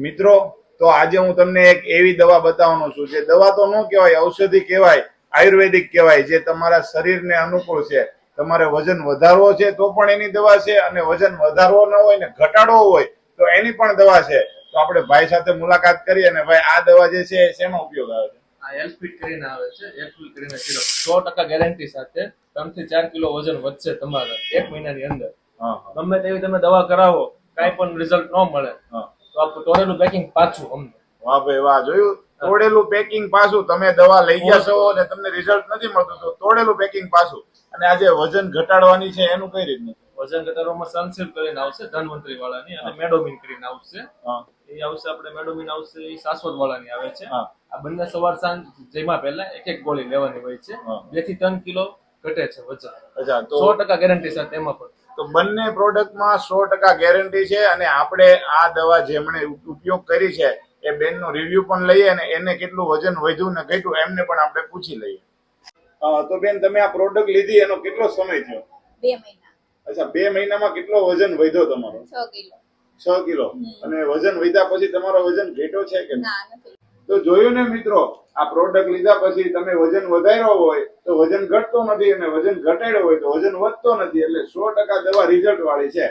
મિત્રો, તો આજે હું તમને એક એવી દવા બતાવવાનો છું જે દવા તો ન કહેવાય, ઔષધિ કહેવાય, આયુર્વેદિક કહેવાય, જે તમારા શરીરને અનુકૂળ છે. તમારે વજન વધારવો છે તો પણ એની દવા છે, અને વજન વધારવો ન હોય ને ઘટાડવો હોય તો એની પણ દવા છે. તો આપણે ભાઈ સાથે મુલાકાત કરીએ. અને ભાઈ, આ દવા જે છે શેનો ઉપયોગ આવે છે? આ એલ્ફિટ કરીને આવે છે. એલ્ફિટ કરીને સિરપ 100% ગેરંટી સાથે 3 થી 4 કિલો વજન વધશે તમારે 1 મહિનાની અંદર. ગમે તેવી તમે દવા કરાવો, કાંઈ પણ રિઝલ્ટ ન મળે તો આપણું તોડેલું પેકિંગ પાછું અમને. વાહ ભાઈ વાહ, જોયું? તોડેલું પેકિંગ પાછું. તમે દવા લઈ ગયા છો અને તમને રિઝલ્ટ નથી મળતું તો તોડેલું પેકિંગ પાછું. અને આજે વજન ઘટાડવાની છે એનું કઈ રીતનું? વજન ઘટાડવામાં સનસિલ્ક કરીને આવશે ધન્વંતરી વાળાની, અને મેડોમિન કરીને આવશે. એ આવશે આપણે મેડોમિન આવશે, એ શાશ્વત વાળાની આવે છે. આ બંને સવાર સાંજ જમ્યા પહેલા એક એક ગોળી લેવાની હોય છે. 2 થી 3 કિલો ઘટે છે વજન. અચ્છા, તો 100% ગેરંટી સાથે એમાં પણ. તો બંને પ્રોડક્ટમાં 100% ગેરંટી છે. અને આપણે આ દવા જેમણે ઉપયોગ કરી છે એ બેનનો રિવ્યુ પણ લઈએ, અને એને કેટલું વજન વધ્યું ને ઘટ્યું એમને પણ આપણે પૂછી લઈએ. તો બેન, તમે આ પ્રોડક્ટ લીધી એનો કેટલો સમય થયો? 2 મહિના. અચ્છા, 2 મહિનામાં કેટલો વજન વધ્યો તમારો? 6 કિલો. 6 કિલો. અને વજન વધ્યા પછી તમારો વજન ઘટ્યો છે કે? ના, નથી. તો જોયું ને મિત્રો, આ પ્રોડક્ટ લીધા પછી તમે વજન વધાર્યો હોય તો વજન ઘટતો નથી, અને વજન ઘટાડ્યો હોય તો વજન વધતો નથી. એટલે 100% દવા રિઝલ્ટ વાળી છે.